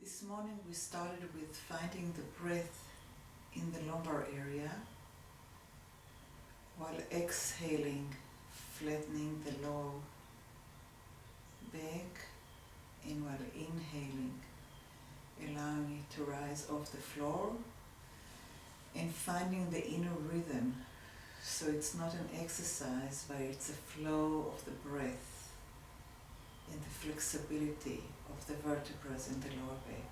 This morning we started with finding the breath in the lumbar area while exhaling, flattening the lower back, and while inhaling, allowing it to rise off the floor, and finding the inner rhythm. So it's not an exercise, but it's a flow of the breath and the flexibility of the vertebrae in the lower back.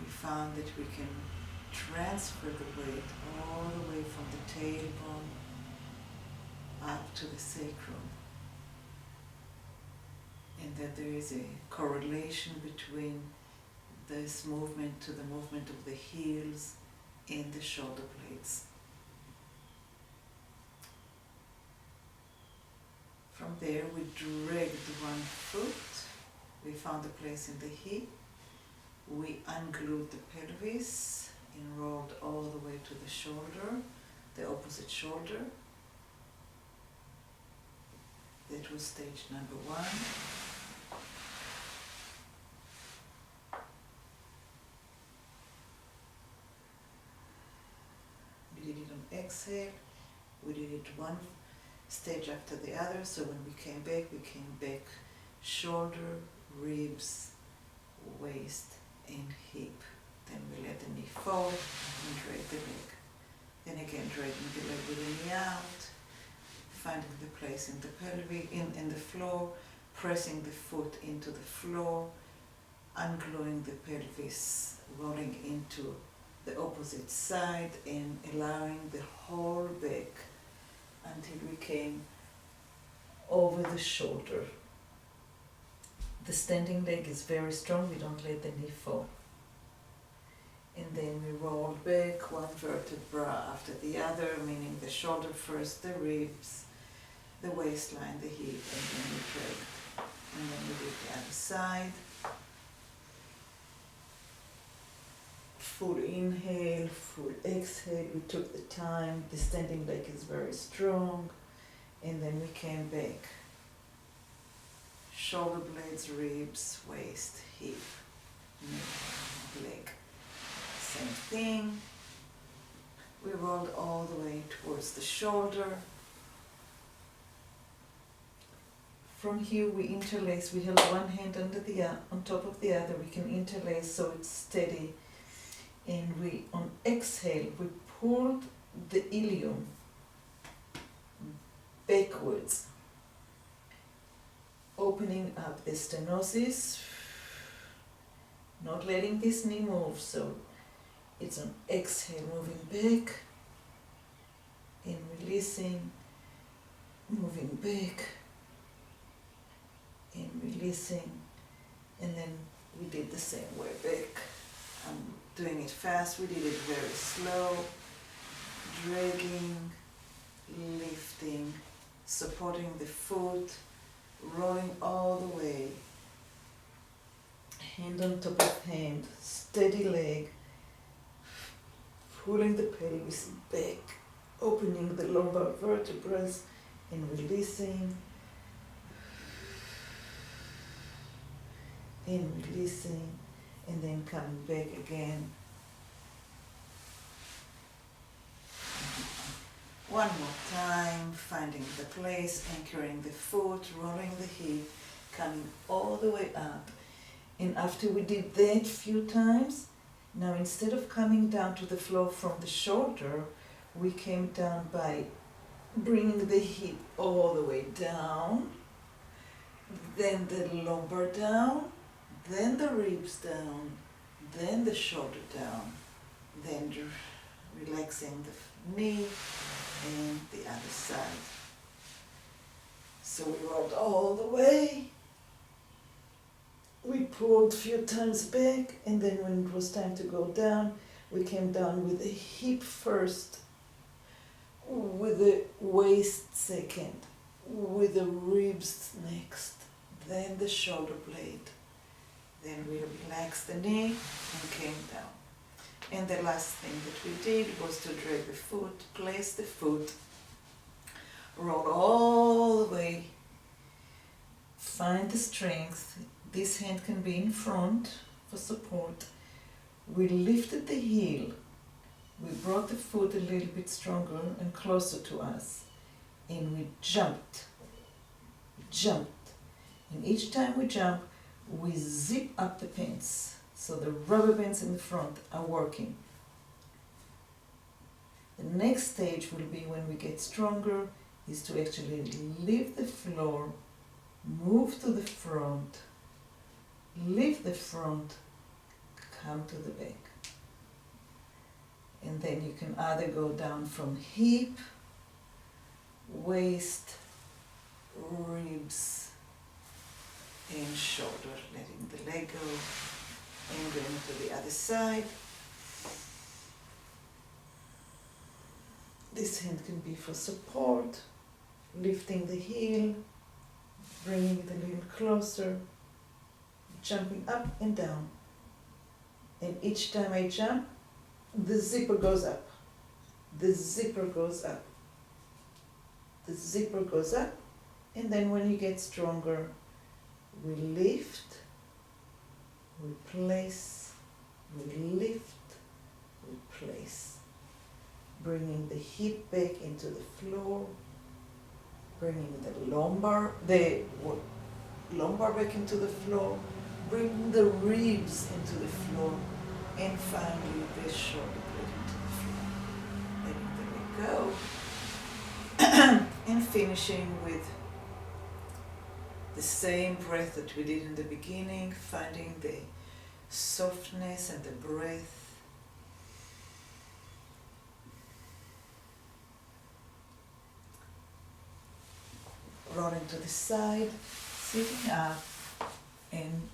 We found that we can transfer the weight all the way from the tailbone up to the sacrum, and that there is a correlation between this movement to the movement of the heels and the shoulder blades. From there we dragged one foot, we found a place in the hip, we unglued the pelvis and rolled all the way to the shoulder, the opposite shoulder. That was stage number one. We did it on exhale, we did it one stage after the other, so when we came back shoulder, ribs, waist and hip. Then we let the knee fall and drag the leg. Then again dragging the leg with the knee out, finding the place in the pelvic, in the floor, pressing the foot into the floor, ungluing the pelvis, rolling into the opposite side and allowing the whole back until we came over the shoulder. The standing leg is very strong, we don't let the knee fall. And then we rolled back one vertebra after the other, meaning the shoulder first, the ribs, the waistline, the hip, and then we dragged. And then we did the other side. Full inhale, full exhale, we took the time, the standing leg is very strong, and then we came back. Shoulder blades, ribs, waist, hip, neck, leg. Same thing. We rolled all the way towards the shoulder. From here we interlace, we held one hand on top of the other, we can interlace so it's steady. And we, on exhale, we pulled the ilium backwards, opening up the stenosis, not letting this knee move, so it's on exhale, moving back and releasing, moving back and releasing, and then we did the same way back. I'm doing it fast, we did it very slow, dragging, lifting, supporting the foot, rolling all the way, hand on top of hand, steady leg, pulling the pelvis back, opening the lumbar vertebrae and releasing, and releasing, and then coming back again. One more time, finding the place, anchoring the foot, rolling the hip, coming all the way up. And after we did that few times, now instead of coming down to the floor from the shoulder, we came down by bringing the hip all the way down, then the lumbar down, then the ribs down, then the shoulder down, then relaxing the knee and the other side. So we rolled all the way, we pulled a few times back, and then when it was time to go down, we came down with the hip first, with the waist second, with the ribs next, then the shoulder blade. Then we relaxed the knee and came down. And the last thing that we did was to drag the foot, place the foot, roll all the way, find the strength, This hand can be in front for support. We lifted the heel. We brought the foot a little bit stronger and closer to us. And we jumped. And each time we jump, we zip up the pants. So the rubber bands in the front are working. The next stage will be when we get stronger, is to actually leave the floor, move to the front, leave the front, come to the back. And then you can either go down from hip, waist, ribs, and shoulder, letting the leg go, and going to the other side. This hand can be for support, lifting the heel, bringing it a little closer, jumping up and down. And each time I jump, the zipper goes up. The zipper goes up. The zipper goes up. And then when you get stronger, we lift, we place, we lift, we place. Bringing the hip back into the floor, bringing the lumbar back into the floor, bringing the ribs into the floor, and finally the shoulder blade into the floor. Letting the leg go. And finishing with the same breath that we did in the beginning, finding the softness and the breath. Rolling to the side, sitting up, and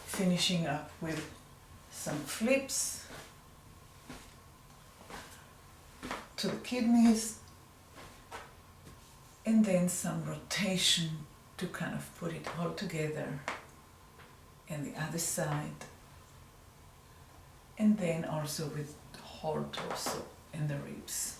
finishing up with some flips to the kidneys, and then some rotation to kind of put it all together, and the other side, and then also with the whole torso and the ribs.